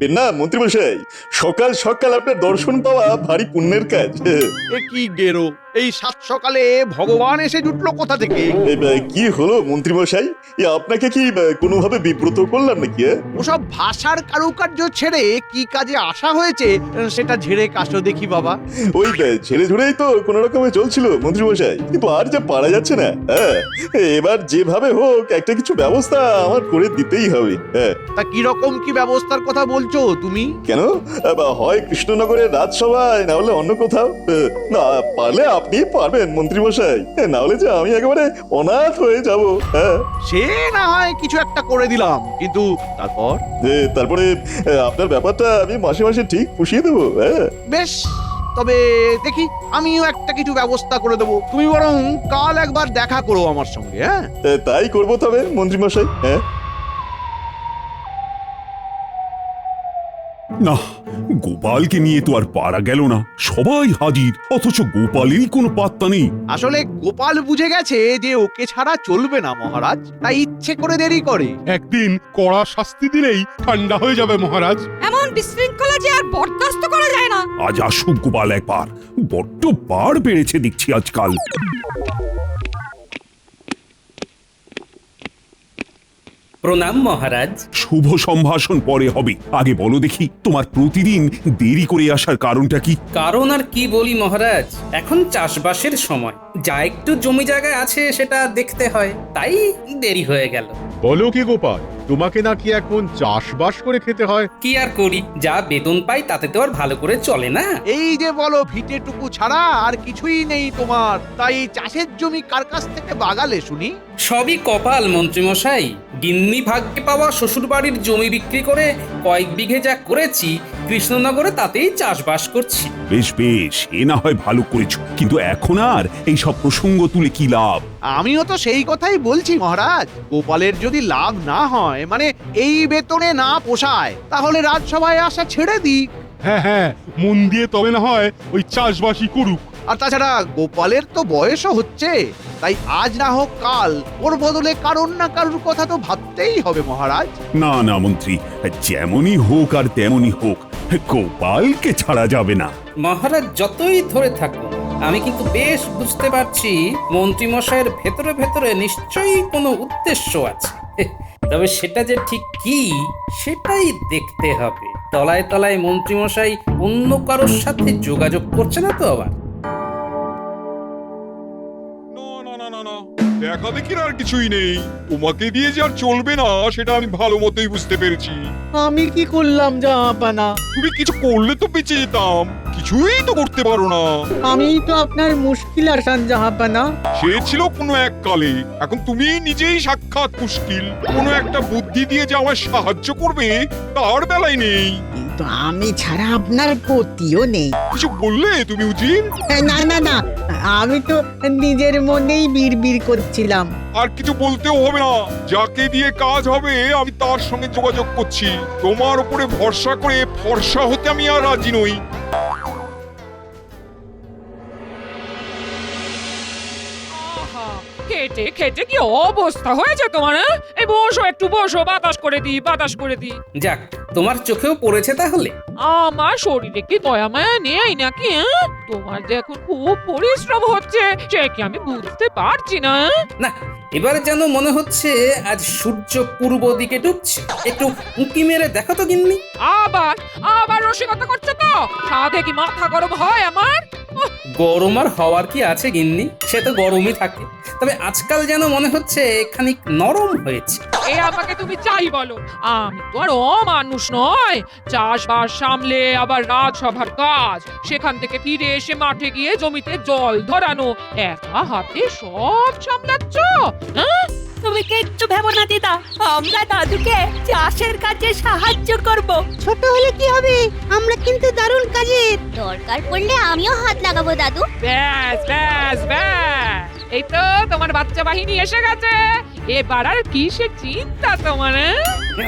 ভাববেন না মন্ত্রীমশাই, সকাল সকাল আপনার দর্শন পাওয়া ভারী পুণ্যের কাজ। এ কি গেরো, এই সাত সকালে ভগবান এসে জুটলো কোথা থেকে? কি হলো মন্ত্রীমশাই, আপনাকে কি কোনোভাবে বিব্রত করলাম নাকি? ওসব ভাষার কারুকার্য ছেড়ে কি কাজে আসা হয়েছে সেটা ঝেড়ে কাশো দেখি বাবা। ওই ঝেড়ে ঝুড়েই তো কোনো রকমে চলছিল মন্ত্রীমশাই, কিন্তু আর যা পারা যাচ্ছে না। এবার যেভাবে হোক একটা কিছু ব্যবস্থা আমার করে দিতেই হবে। তা কিরকম কি ব্যবস্থার কথা বলছো তুমি? কেন, হয় কৃষ্ণনগরের রাজসভায়, না হলে অন্য কোথাও। না পারলে আপনি পারবেন মন্ত্রীমশাই, না হলে যে আমি একেবারে অনাথ হয়ে যাব। সে না হয় কিছু একটা করে দিলাম, কিন্তু তারপরে আপনার ব্যাপারটা আমি মাসে মাসে ঠিক পুষিয়ে দেবো। বেশ, তবে দেখি আমিও একটা কিছু ব্যবস্থা করে দেবো। তুমি বরং কাল একবার দেখা করো আমার সঙ্গে। তাই করবো তবে মন্ত্রীমশাই। না, গোপালকে নিয়ে তো আর পারা গেল না। সবাই হাজির, অথচ গোপালেরই কোনো পাত্তা নেই। আসলে গোপাল বুঝে গেছে যে ওকে ছাড়া চলবে না মহারাজ, তাই ইচ্ছে করে দেরি করে। একদিন কড়া শাস্তি দিলেই ঠান্ডা হয়ে যাবে মহারাজ। এমন বিশৃঙ্খলা যে আর বরদাস্ত করা যায় না। আজ আসুক গোপাল একবার, বড্ড বার বেড়েছে দেখছি আজকাল। প্রণাম মহারাজ। শুভ সম্ভাষণ পরে হবে, আগে বলো দেখি তোমার প্রতিদিন দেরি করে আসার কারণটা কি? কারণ আর কি বলি মহারাজ, এখন চাষবাসের সময়, যা একটু জমি জায়গায় আছে সেটা দেখতে হয়, তাই দেরি হয়ে গেল। বলো কি গোপাল, তোমাকে নাকি এখন চাষবাস করে খেতে হয়? কি আর করি, যা বেতন পাই তাতে তো আর ভালো করে চলে না। এই যে বলো ভিটেটুকু ছাড়া আর কিছুই নেই তোমার, তাই চাষের জমি কার কাছ থেকে বাগালে শুনি? সবই কপাল মন্ত্রীমশাই। গিন্নি ভাগ্যে পাওয়া শ্বশুর বাড়ির জমি বিক্রি করে কয়েক বিঘে যা করেছি কৃষ্ণনগরে, তাতেই চাষবাস করছি। বেশ বেশ, এ না হয় ভালো করেছো, কিন্তু এখন আর এই সব প্রসঙ্গ তুলে কি লাভ? আমিও তো সেই কথাই বলছি মহারাজ। গোপালের যদি লাভ না হয়, মানে এই বেতনে না পোষায়, তাহলে রাজসভায় আসা ছেড়ে দিক। হ্যাঁ হ্যাঁ, মন দিয়ে তবে না হয় ওই চাষবাসই করুক। আর তাছাড়া গোপালের তো বয়সও হচ্ছে, তাই আজ না হোক কাল ওর বদলে কারোর না কারোর কথা তো ভাবতেই হবে মহারাজ। না না মন্ত্রী, যেমনই হোক আর তেমনই হোক, গোপালকে ছাড়া যাবে না। মহারাজ যতই ধরে থাকুন, আমি কিন্তু বেশ বুঝতে পারছি মন্ত্রীমশাইয়ের ভেতরে ভেতরে নিশ্চয়ই কোনো উদ্দেশ্য আছে। তবে সেটা যে ঠিক কি সেটাই দেখতে হবে। তলায় তলায় মন্ত্রীমশাই অন্য কারোর সাথে যোগাযোগ করছে না তো আবার? দেখা দেখির আর কিছুই নেই, তোমাকে দিয়ে যে আর চলবে না সেটা আমি ভালো মতোই বুঝতে পেরেছি। আমি কি করলাম জাহাপানা? তুমি কিছু করলে তো বেঁচে যেতাম, কিছুই তো করতে পারো না। আমিই তো আপনার মুশকিল আসান জাহাপানা। সে ছিল কোনো এক কালে, এখন তুমি নিজেই সাক্ষাৎ মুশকিল। কোনো একটা বুদ্ধি দিয়ে যে আমায় সাহায্য করবে তার বেলায় নেই। কিন্তু আমি ছাড়া আপনার গতিও নেই। কিছু বললে তুমি উজির? না না না, আমি তো নিজের মনেই বিড়বিড় করছিলাম। আর কিছু বলতেও হবে না, যাকে দিয়ে কাজ হবে আমি তার সঙ্গে যোগাযোগ করছি। তোমার উপরে ভরসা করে ফর্সা হতে আমি আর রাজি নই। খেটে খেটে কি অবস্থা হয়েছে তোমার? এই বসো, একটু বসো, বাতাস করে দি, বাতাস করে দি। যাক, তোমার চোখেও পড়েছে তাহলে। আমার শরীরে কি দয়া মায়া নেই নাকি? তোমার যে এখন খুব পরিশ্রম হচ্ছে সে কি আমি বুঝতে পারছি না? না, এবারে যেন মনে হচ্ছে আজ সূর্য পূর্ব দিকে ডুবছে। একটু উঁকি মেরে দেখো তো গিন্নি। আবার আবার রসিকতা করছো তো? সাধে কি মাথা গরম হয় আমার? গরম আর হওয়ার কি আছে গিন্নি, সে তো গরমই থাকে। তবে আজকাল যেন মনে হচ্ছে খানিক নরম হয়েছে। এ আমাকে তুমি চাই বলো, আমি তো আর অমানুষ নয়। চাষবাস সামলে আবার রাজসভার কাজ, সেখান থেকে ফিরে এসে মাঠে গিয়ে জমিতে জল ধরানো, একা হাতে সব সামলাচ্ছ? হ্যাঁ, তুমি কিচ্ছু ভেবো না দিদা, আমরা দাদুকে চাষের কাজে সাহায্য করব। ছোট হলে কি হবে, আমরা কিন্তু দারুণ কাজের। দরকার পড়লে আমিও হাত লাগাবো দাদু। ব্যাস ব্যাস ব্যাস, এই তো তোমার বাচ্চা বাহিনী এসে গেছে। এবার আর কিসের চিন্তা তোমার?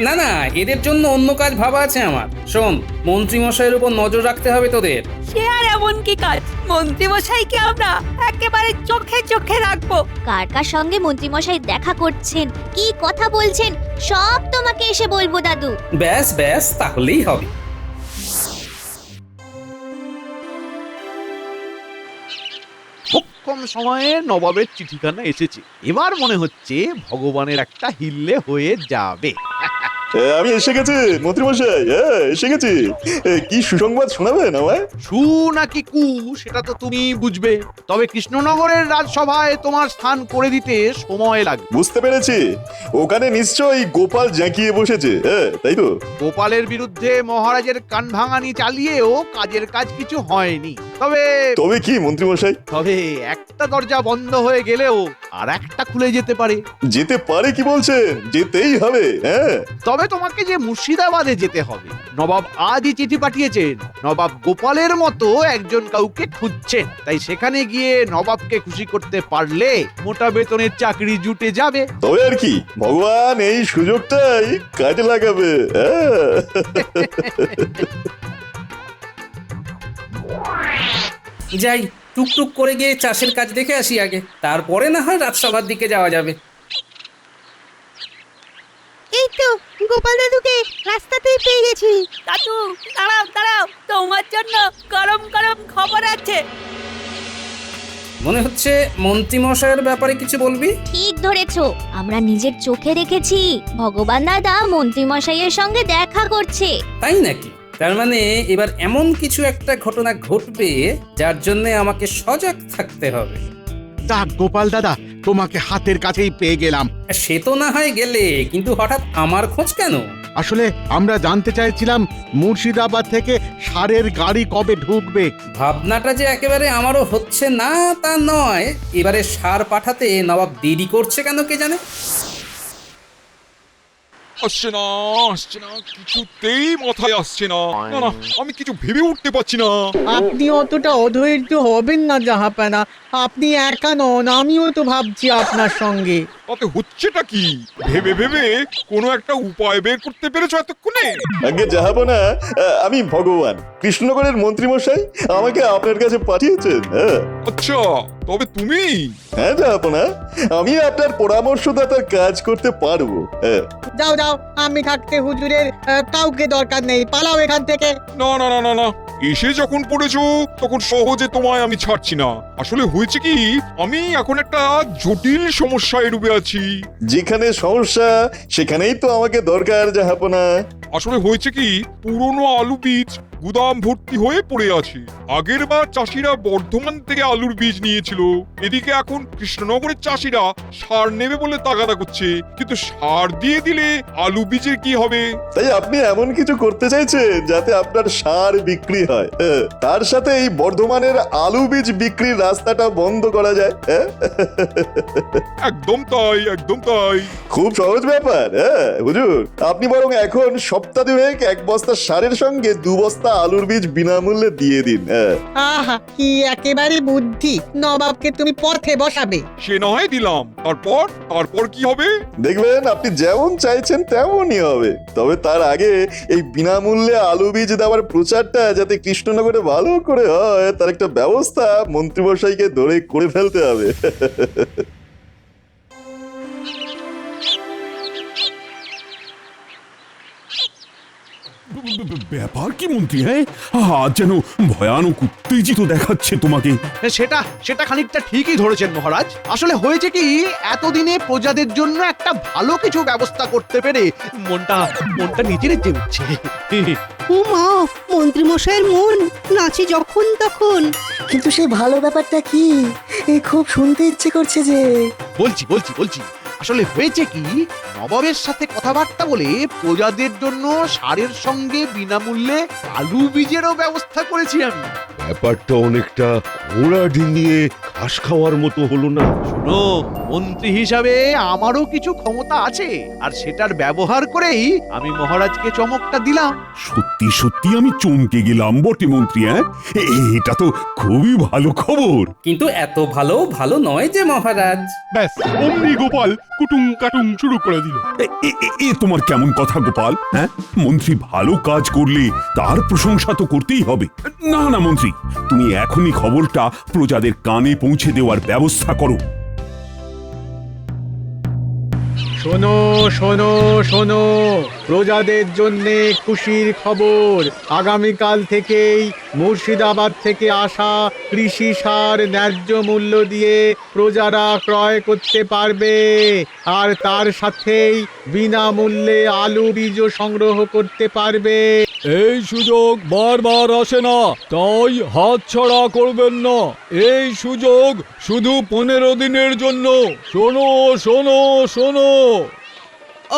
না না, এদের জন্য অন্য কাজ ভাবা আছে আমার। শোন, মন্ত্রী মশাইয়ের উপর নজর রাখতে হবে তোদের। সে আর এমন কি কাজ? মন্ত্রী মশাইকে আমরা একেবারে চোখে চোখে রাখবো। কার কার সঙ্গে মন্ত্রীমশাই দেখা করছেন, কি কথা বলছেন, সব তোমাকে এসে বলবো দাদু। ব্যাস ব্যাস, তাহলেই হবে। খুব কম সময়ে নবাবের চিঠিখানা এসেছে, এবার মনে হচ্ছে ভগবানের একটা হিল্লে হয়ে যাবে। আমি এসে গেছি মন্ত্রীমশাই, এসে গেছি। কি সুসংবাদ শোনাবেন আমায়? সু নাকি কু সেটা তো তুমি বুঝবে, তবে কৃষ্ণনগরের রাজসভায় তোমার স্থান করে দিতে সময় লাগবে। বুঝতে পেরেছি, ওখানে নিশ্চয়ই গোপাল জাঁকিয়ে বসেছে, তাই তো? গোপালের বিরুদ্ধে মহারাজের কান ভাঙানি চালিয়েও কাজের কাজ কিছু হয়নি। তবে তবে কি মন্ত্রীমশাই? তবে একটা দরজা বন্ধ হয়ে গেলেও আর একটা খুলে যেতে পারে। যেতে পারে কি বলছেন? যেতেই হবে। হ্যাঁ, তবে তোমাকে যে মুর্শিদাবাদে যেতে হবে। নবাব আজই চিঠি পাঠিয়েছেন, নবাব গোপালের মতো একজন কাউকে খুঁজছেন, তাই সেখানে গিয়ে নবাবকে খুশি করতে পারলে মোটা বেতনের চাকরি জুটে যাবে। তবে আর কি, ভগবান এই সুযোগটাই কাজে লাগাবে। যাই, টুকটুক করে গিয়ে চাষের কাজ দেখে আসি আগে, তারপরে না হয় রাজসভার দিকে যাওয়া যাবে। এই তো গোপাল দাদুকে রাস্তাতেই পেয়ে গেছি। দাদু দাঁড়াও দাঁড়াও, তোমার জন্য গরম গরম খবর আছে। মনে হচ্ছে মন্ত্রীমশাইয়ের ব্যাপারে কিছু বলবি। ঠিক ধরেছো, আমরা নিজের চোখে দেখেছি ভগবান দাদা মন্ত্রীমশাইয়ের সঙ্গে দেখা করছে। তাই নাকি? তার মানে এবার এমন কিছু একটা ঘটনা ঘটবে যার জন্য আমাকে সজাগ থাকতে হবে। যাক গোপাল দাদা, তোমাকে হাতের কাছেই পেয়ে গেলাম। সে তো না হয় গেলে, কিন্তু হঠাৎ আমার খোঁজ কেন? আসলে আমরা জানতে চাইছিলাম মুর্শিদাবাদ থেকে সারের গাড়ি কবে ঢুকবে। ভাবনাটা যে একেবারে আমারও হচ্ছে না তা নয়, এবারে সার পাঠাতে নবাব দেরি করছে কেন কে জানে। আসছে না, আসছে না, কিছুতেই মাথায় আসছে না। না না, আমি কিছু ভেবে উঠতে পারছি না। আপনি অতটা অধৈর্য হবেন না জাহাপানা, আপনি একা নন, আমিও তো ভাবছি আপনার সঙ্গে। তাতে হচ্ছেটা কি? ভেবে ভেবে কোনো একটা উপায় বের করতে পেরেছো এতক্ষণে? আগে যাবো না, আমি ভগবান, কৃষ্ণনগরের মন্ত্রীমশাই আমাকে আপনার কাছে পাঠিয়েছেন। আচ্ছা, তবে তুমি? হ্যাঁ যাবো না, আমি আপনার পরামর্শদাতার কাজ করতে পারবো। যাও যাও, আমি থাকতে হুজুরের কাউকে দরকার নেই, পালাও এখান থেকে। না না না না না, এসে যখন পড়েছো তখন সহজে তোমায় আমি ছাড়ছি না। আসলে হয়েছে কি, আমি এখন একটা জটিল সমস্যায় ডুবে আছি। যেখানে সমস্যা সেখানেই তো আমাকে দরকার জাহাপনা। আসলে হয়েছে কি, পুরনো আলু বীজ গুদাম ভর্তি হয়ে পড়ে আছে। আগের বার চাষিরা বর্ধমান থেকে আলুর বীজ নিয়েছিল, এদিকে এখন কৃষ্ণনগরের চাষিরা সার নেবে বলে তাগাদা করছে, কিন্তু সার দিয়ে দিলে আলু বীজের কি হবে? তাই আপনি এমন কিছু করতে চাইছেন যাতে আপনার সার বিক্রি হয়, তার সাথে এই বর্ধমানের আলু বীজ বিক্রির রাস্তাটা বন্ধ করা যায়। একদম তাই, একদম তাই। খুব সহজ ব্যাপার। হুজুর, আপনি বরং এখন সপ্তাহ দুয়েক এক বস্তা সারের সঙ্গে 2 বস্তা আলুর বীজ বিনামূল্যে দিয়ে দিন। আহা, কি একেবারে বুদ্ধি, নবাবকে তুমি পথে বসাবে। সে না হয় দিলাম, তারপর কি হবে? দেখবেন আপনি যেমন চাইছেন তেমনই হবে। তবে তার আগে এই বিনামূল্যে আলু বীজ দেওয়ার প্রচারটা যাতে কৃষ্ণনগরে ভালো করে হয়, তার একটা ব্যবস্থা মন্ত্রীমশাইকে ধরে করে ফেলতে হবে। ব্যাপার কি মন্ত্রী? হ্যাঁ, আজ যেন ভয়ানক উত্তেজিত দেখাচ্ছে তোমাকে। সেটা সেটা খানিকটা ঠিকই ধরেছেন মহারাজ। আসলে হয়েছে কি, এতদিনে প্রজাদের জন্য একটা ভালো কিছু ব্যবস্থা করতে পেরে মনটা নিজে নিতে উঠছে। ও মা, মন্ত্রী মশাইয়ের মন নাচে যখন তখন। কিন্তু সেই ভালো ব্যাপারটা কি? খুব শুনতে ইচ্ছে করছে যে। বলছি আসলে হয়েছে কি, নবাবের সাথে কথাবার্তা বলে প্রজাদের জন্য সারের সঙ্গে বিনামূল্যে আলু বীজেরও ব্যবস্থা করেছি আমি। ব্যাপারটা অনেকটা ঘোড়া ডিঙিয়ে ঘাস খাওয়ার মতো হলো না। শোনো, মন্ত্রী হিসাবে আমারও কিছু ক্ষমতা আছে, আর সেটার ব্যবহার করেই আমি মহারাজকে চমকটা দিলাম। সত্যি সত্যি আমি চমকে গেলাম বটে মন্ত্রী। এটা তো খুবই ভালো খবর। কিন্তু এত ভালো ভালো নয় যে মহারাজ। ব্যাস অমনি গোপাল কুটুম কাটুম শুরু করে দিল। এ তোমার কেমন কথা গোপাল? মন্ত্রী ভালো কাজ করলে তার প্রশংসা তো করতেই হবে। না না মন্ত্রী, তুমি এখনই খবরটা প্রজাদের কানে পৌঁছে দেওয়ার ব্যবস্থা করো। শোনো শোনো শোনো, প্রজাদের জন্য খুশির খবর। আগামীকাল থেকেই মুর্শিদাবাদ থেকে আসা কৃষি সার ন্যায্য মূল্য দিয়ে প্রজারা ক্রয় করতে পারবে, আর তার সাথেই বিনামূল্যে আলু বীজও সংগ্রহ করতে পারবে। এই সুযোগ বারবার আসে না, তাই হাতছাড়া করবেন না। এই সুযোগ শুধু 15 দিনের জন্য। শোনো শোনো শোনো।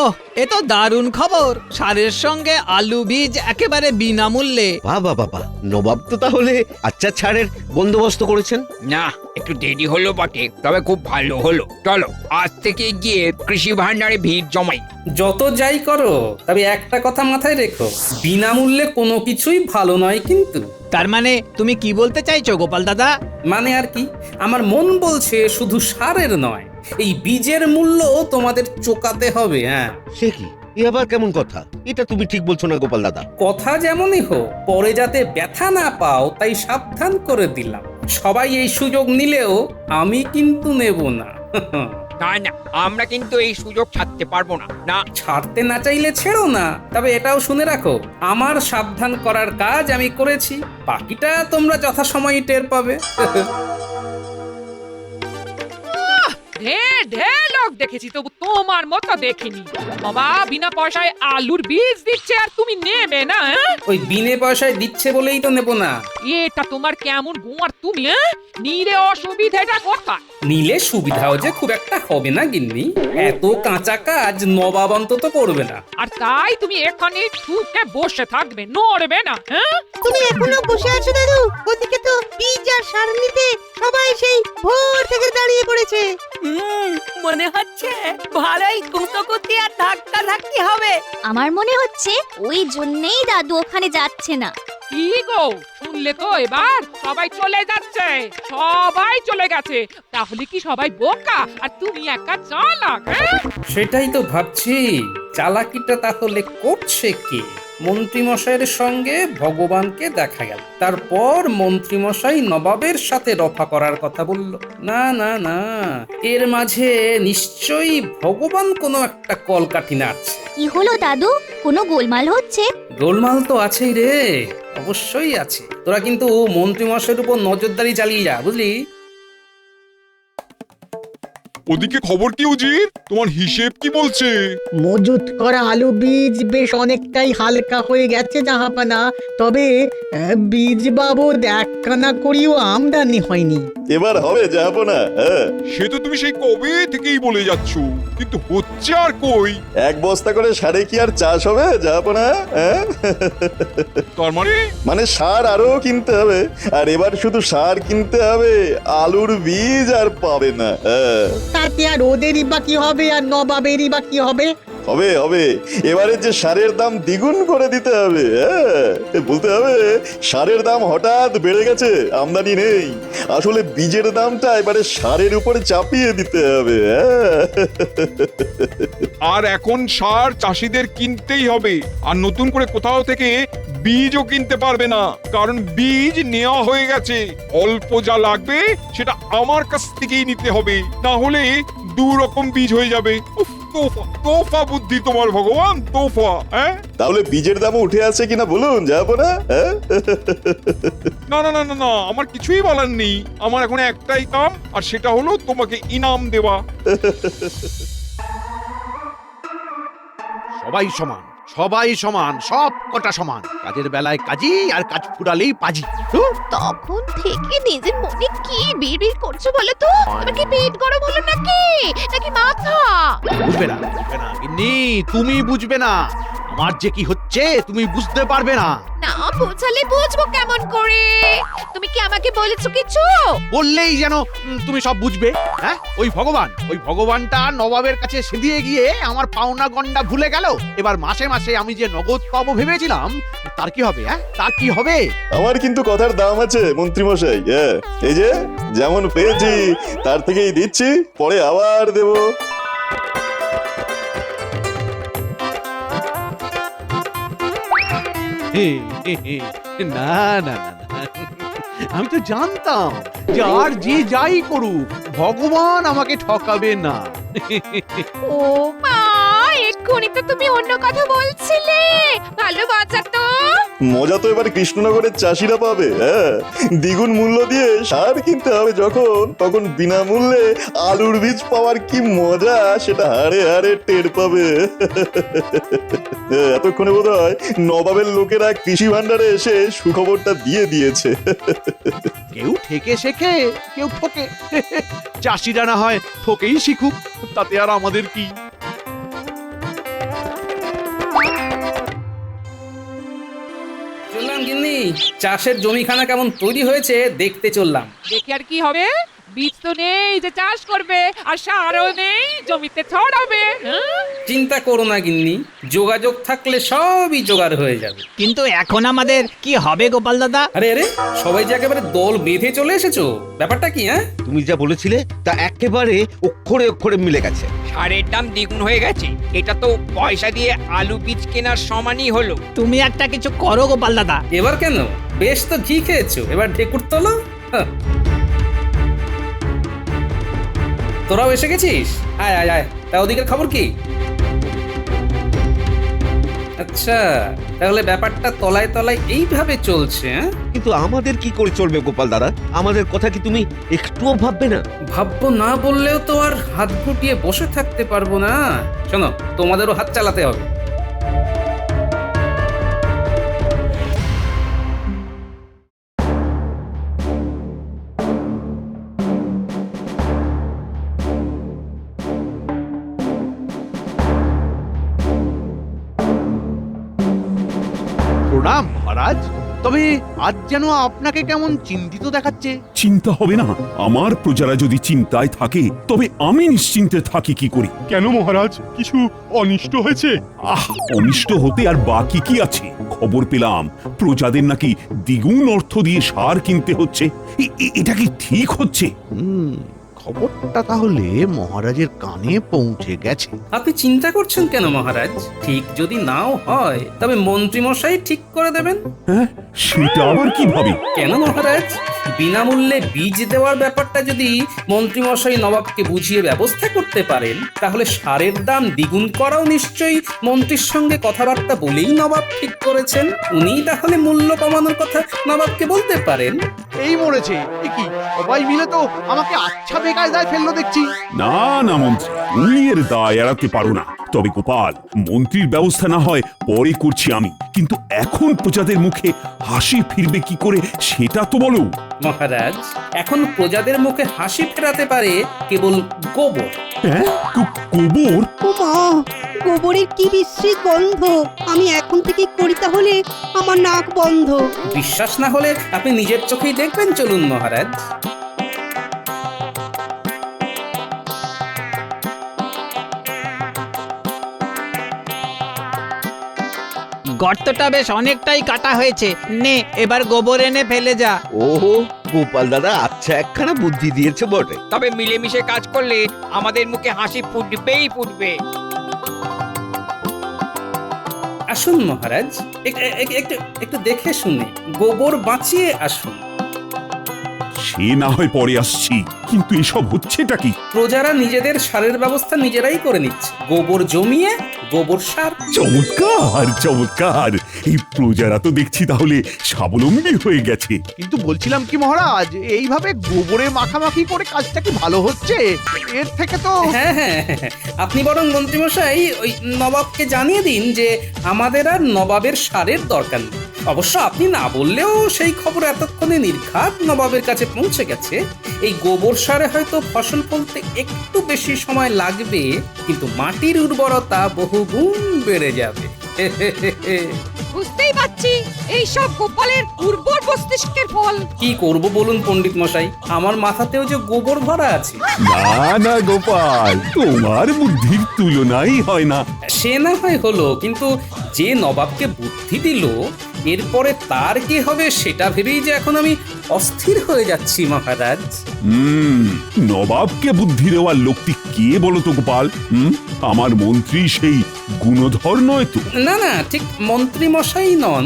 ওহ, এ তো দারুণ খবর। সারের সঙ্গে আলু বীজ একেবারে বিনামূল্যে। বাবা বাবা, নবাব তো তাহলে আচ্ছা ছাড়ের বন্দোবস্ত করেছেন। না, একটু দেরি হলো বটে, তবে খুব ভালো হলো। চলো আজ থেকে গিয়ে কৃষি ভান্ডারে ভিড় জমাই। যত যাই করো, তবে একটা কথা মাথায় রেখো, বিনামূল্যে কোনো কিছুই ভালো নয় কিন্তু। তার মানে তুমি কি বলতে চাইছো গোপাল দাদা? মানে আর কি, আমার মন বলছে শুধু সারের নয়, এই বীজের মূল্য তোমাদের চোকাতে হবে। হ্যাঁ, সে কি, এ আবার কেমন কথা? এটা তুমি ঠিক বলছো না গোপাল দাদা। কথা যেমনই হোক, পরে যাতে ব্যথা না পাও তাই সাবধান করে দিলাম। সবাই এই সুযোগ নিলেও আমি কিন্তু নেব না। না না, আমরা কিন্তু এই সুযোগ ছাড়তে পারবো না। না, ছাড়তে না চাইলে ছেড়ো না, তবে এটাও শুনে রাখো, আমার সাবধান করার কাজ আমি করেছি, বাকিটা তোমরা যথাসময়ে টের পাবে। ঢের লোক দেখেছি, তবু তোমার মতো দেখিনি। বাবা বিনা পয়সায় আলুর বীজ দিচ্ছে আর তুমি নেবে না? ওই বিনে পয়সায় দিচ্ছে বলেই তো নেব না। এটা তোমার কেমন গোয়ার তুমি? নিলে অসুবিধাটা কোথায়? নিলে সুবিধাও যে খুব একটা হবে না গিন্নি, এত কাঁচা কাজ নবাব অন্তত করবে না। আর তাই তুমি এখানে ঠুকে বসে থাকবে, নড়বে না? তুমি এখনো বসে আছো দাদু? ওদিকে তো বীজ আর সার নিতে সবাই সেই ভোর থেকে দাঁড়িয়ে পড়েছে। মনে হচ্ছে ভালোই কুতকুতি আর ধাক্কা ধাক্কি হবে। আমার মনে হচ্ছে ওই জন্যেই দাদু ওখানে যাচ্ছে না। কি গো, শুনলে তো এবার? সবাই চলে যাচ্ছে, সবাই চলে গেছে। তাহলে কি সবাই বোকা আর তুমি একা চালাক? সেটাই তো ভাবছি, চালাকিটা তাহলে করছে কে? মন্ত্রীমশাইয়ের সঙ্গে ভগবানকে দেখা গেল, তারপর মন্ত্রীমশাই নবাবের সাথে রফা করার কথা বলল। না না না, এর মাঝে নিশ্চয়ই ভগবান কোনো একটা কলকাঠি নাড়ছে। কি হলো দাদু, কোনো গোলমাল হচ্ছে? গোলমাল তো আছেই রে, অবশ্যই আছে। তোরা কিন্তু মন্ত্রীমশাইয়ের উপর নজরদারি চালিয়ে যা, বুঝলি? ওদিকে খবর কি উজির? তোমার হিসেব কি বলছে? মজুত করা আলু বীজ বেশ অনেকটাই হালকা হয়ে গেছে জাহাপানা, তবে বীজ বাবদ একখানা করিও আমদানি হয়নি। এবার হবে যাবো না। সে তো তুমি সেই কবে থেকেই বলে যাচ্ছ, কিন্তু হচ্ছে আর কই? এক বস্তা করে সারে কি আর চাষ হবে যাবো না? তার মানে সার আরো কিনতে হবে, আর এবার শুধু সার কিনতে হবে, আলুর বীজ আর পাবে না। তাতে আর ওদেরই বা কি হবে, আর নবাবেরই বা কি হবে? হবে হবে, এবারে যে সারের দাম দ্বিগুণ করে দিতে হবে। বলতে হবে সারের দাম হঠাৎ বেড়ে গেছে, আমদানি নেই, আসলে বীজের দামটা এবারে সারের উপরে চাপিয়ে দিতে হবে। আর এখন সার চাষিদের কিনতেই হবে, আর নতুন করে কোথাও থেকে বীজও কিনতে পারবে না, কারণ বীজ নেওয়া হয়ে গেছে। অল্প যা লাগবে সেটা আমার কাছ থেকেই নিতে হবে, না হলে দু রকম বীজ হয়ে যাবে। তোফা তোফা বুদ্ধি তোমার ভগবান, তোফা। তাহলে বীজের দামও উঠে আছে কিনা বলুন যাবো না? না না না না না, আমার কিছুই বলার নেই। আমার এখন একটাই কাম, আর সেটা হলো তোমাকে ইনাম দেওয়া। সবাই সমান, সবাই সমান, সব কটা সমান। কাজের বেলায় কাজী, আর কাজ ফুরালেই পাজি। তখন থেকে নিজের মনে কি বিড়বিড় করছো বলো তো? তোমার কি পেট গরম হলো নাকি, নাকি মাথা? বুঝবে না, বুঝবে না গিন্নি, তুমি বুঝবে না। আমার যে কি হচ্ছে তুমি বুঝতে পারবে না। না বোঝালে বুঝবো কেমন করে? তুমি কি আমাকে বলেছো কিছু? বললেই যেন তুমি সব বুঝবে। হ্যাঁ, ওই ভগবানটা নবাবের কাছে সেদিয়ে গিয়ে আমার পাওনা গন্ডা ভুলে গেল। এবার মাসে মাসে আমি যে নগদ পাবো ভেবেছিলাম, তার কি হবে? হ্যাঁ, তার কি হবে? আমার কিন্তু কথার দাম আছে মন্ত্রীমশাই। হ্যাঁ, এই যে যেমন পেয়েছি তার থেকেই দিচ্ছি, পরে আবার দেব। না না না না, আমি তো জানতাম যে আর যে যাই করুক ভগবান আমাকে ঠকাবে না। ও মা, এক্ষুনি তো তুমি অন্য কথা বলছিলে। ভালো বাঁচা তো। মজা তো এবার কৃষ্ণনগরের চাষিরা পাবে। হ্যাঁ, দ্বিগুণ মূল্য দিয়ে সার কিনতে হবে যখন, তখন বিনামূল্যে আলুর বীজ পাওয়ার কি মজা সেটা হাড়ে হাড়ে টের পাবে। এতক্ষণে বোধ হয় নবাবের লোকেরা কৃষি ভান্ডারে এসে সুখবরটা দিয়ে দিয়েছে। কেউ ঠেকে শেখে, কেউ ঠকে। চাষিরা না হয় ঠকেই শিখুক, তাতে আর আমাদের কি? চললাম গিন্নি, চাষের জমিখানা কেমন তৈরি হয়েছে দেখতে চললাম। দেখে আর কি হবে? বীজ তো নেই যে চাষ করবে, আর সারও নেই জমিতে ছড়াবে। হ্যাঁ? চিন্তা করো না গিন্নি, যোগাযোগ থাকলে সবই জোগাড় হয়ে যাবে। কিন্তু এখন আমাদের কি হবে গোপাল দাদা? আরে আরে, সবাই যে একেবারে দল বেঁধে চলে এসেছো, ব্যাপারটা কি? হ্যাঁ, তুমি যা বলেছিলে তা একেবারে অক্ষরে অক্ষরে মিলে গেছে। সারের দাম দ্বিগুণ হয়ে গেছে। এটা তো পয়সা দিয়ে আলু বীজ কেনার সমানই হলো। তুমি একটা কিছু করো গোপাল দাদা। এবার কেন? বেশ তো ঘি খেয়েছো, এবার ঢেকুর তোলো। হ্যাঁ। তোরাও এসে গেছিস? আয় আয় আয়, তা ওদিকের খবর কি? আচ্ছা, তাহলে ব্যাপারটা তলায় তলায় এইভাবে চলছে। কিন্তু আমাদের কি করে চলবে গোপাল দাদা? আমাদের কথা কি তুমি একটুও ভাববে না? ভাববো না বললেও তো আর হাত গুটিয়ে বসে থাকতে পারবো না। শোনো, তোমাদেরও হাত চালাতে হবে। প্রণাম মহারাজ। তবে আজ যেন আপনাকে কেমন চিন্তিত দেখাচ্ছে। চিন্তা হবে না? আমার প্রজারা যদি চিন্তায় থাকে তবে আমি নিশ্চিন্তে থাকি কি করি? কেন মহারাজ, কিছু অনিষ্ট হয়েছে? অনিষ্ট হতে আর বাকি কি আছে? খবর পেলাম প্রজাদের নাকি দ্বিগুণ অর্থ দিয়ে সার কিনতে হচ্ছে। এটা কি ঠিক হচ্ছে? খবরটা তাহলে মহারাজের কানে পৌঁছে গেছে। আপনি চিন্তা করছেন কেন মহারাজ? ঠিক যদি নাও হয় তবে মন্ত্রীমশাই ঠিক করে দেবেন। হ্যাঁ, সেটা আবার কিভাবে? কেন মহারাজ? বিনামূল্যে বীজ দেওয়ার ব্যাপারটা যদি মন্ত্রীমশাই নবাবকে বুঝিয়ে ব্যবস্থা করতে পারেন, তাহলে সারের দাম দ্বিগুণ করাও নিশ্চয়ই মন্ত্রীর সঙ্গে কথাবার্তা বলেই নবাব ঠিক করেছেন। উনিই তাহলে মূল্য কমানোর কথা নবাবকে বলতে পারেন। এই মরেছে, এ কি সবাই মিলে তো আমাকে আচ্ছা বেকায়দায় ফেললো দেখছি। না না মন্ত্রী, তুমি এর দায় এড়াতে পারো না। তবে গোপাল, মন্ত্রীর ব্যবস্থা না হয় পরে করছি আমি, কিন্তু এখন প্রজাদের মুখে হাসি ফিরবে কি করে সেটা তো বলো। মহারাজ, এখন প্রজাদের মুখে হাসি ফেরাতে পারে কেবল গোবর। হ্যাঁ, গোবর? ও মা, গোবরের কি বিশ্রী গন্ধ! আমি এখন থেকে করি তাহলে আমার নাক বন্ধ। বিশ্বাস না হলে আপনি নিজের চোখেই দেখবেন, চলুন মহারাজ। গর্তটা বেশ অনেকটাই কাটা হয়েছে। নে, এবার গোবর এনে ফেলে যা। ওহো, গোপাল দাদা আচ্ছা একখানা বুদ্ধি দিয়েছে বটে। তবে মিলেমিশে কাজ করলে আমাদের মুখে হাসি ফুটবেই ফুটবে। আসুন মহারাজ, একটু দেখে শুনে গোবর বাঁচিয়ে আসুন। সে না হয় পরে আসছি, কিন্তু এসব হচ্ছেটা কি? প্রজারা নিজেদের সারের ব্যবস্থা নিজেরাই করে নিচ্ছে। গোবর জমিয়ে গোবর সার। চমৎকার চমৎকার! এই প্রজারা তো দেখছি তাহলে স্বাবলম্বী হয়ে গেছে। কিন্তু বলছিলাম কি মহারাজ, এইভাবে গোবরে মাখামাখি করে কাজটা কি ভালো হচ্ছে? এর থেকে তো হ্যাঁ হ্যাঁ, আপনি বরং মন্ত্রীমশাই ওই নবাবকে জানিয়ে দিন যে আমাদের আর নবাবের সারের দরকার নেই। অবশ্য আপনি না বললেও সেই খবর এতক্ষণে নির্ঘাত নবাবের কাছে পৌঁছে গেছে। এই গোবর সারে হয়তো ফসল ফলতে একটু বেশি সময় লাগবে, কিন্তু মাটির উর্বরতা বহুগুণ বেড়ে যাবে। বুঝতেই পারছি এই সব গোপালের উর্বর মস্তিষ্কের ফল। কি করব বলুন পণ্ডিত মশাই, আমার মাথাতেও যে গোবর ভরা আছে। না না গোপাল, তোমার বুদ্ধির তুলনাই হয় না। সে না হয় হলো, কিন্তু যে নবাবকে বুদ্ধি দিল এরপরে তার কি হবে সেটা ভেবেই যে এখন আমি অস্থির হয়ে যাচ্ছি মহারাজ। নবাবকে বুদ্ধি দেওয়ার লোকটি কে বলো তো গোপাল? আমার মন্ত্রী সেই গুণধর নয় তো? না না, ঠিক মন্ত্রী মশাই নন,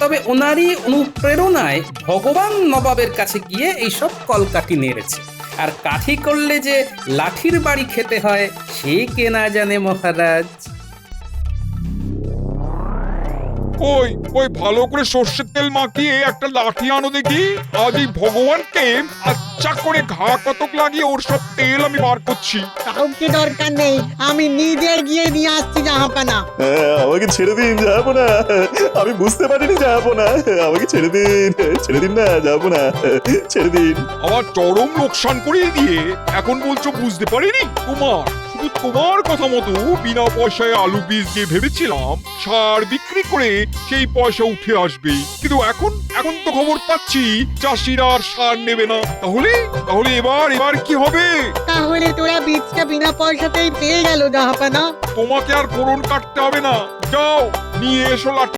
তবে ওনারই অনুপ্রেরণায় ভগবান নবাবের কাছে গিয়ে এইসব কলকাঠি নেড়েছে। আর কাঠি করলে যে লাঠির বাড়ি খেতে হয় সে কে না জানে মহারাজ। ওই ভালো করে সর্ষের তেল মাখিয়ে একটা লাঠি আনো দেখি। আজ এই ভগবানকে আচ্ছা করে ঘা কতক লাগিয়ে ওর সব তেল আমি বার করছি। কাউকে দরকার নেই, আমি নিজে গিয়ে নিয়ে আসছি জাহাপানা। আমাকে ছেড়ে দিন, যাবো না। আমি বুঝতে পারিনি, যাবো না। আমাকে ছেড়ে দিন না, যাবো না, ছেড়ে দিন। আমার চরম লোকসান করিয়ে দিয়ে এখন বলছো বুঝতে পারিনি? শুধু তোমার কথা মতো বিনা পয়সায় আলু বীজ দিয়ে ভেবেছিলাম সার বিক্রি করে সেই পয়সা উঠে আসবে, কিন্তু এখন তো খবর পাচ্ছি চাষিরা আর সার নেবে না। তাহলে এবার কি হবে? তাহলে তোরা বীজটা বিনা পয়সাতেই পেয়ে গেল জাহাপানা। তোমাকে আর ফোড়ন কাটতে হবে না, যাও নিয়ে এসো লাঠি।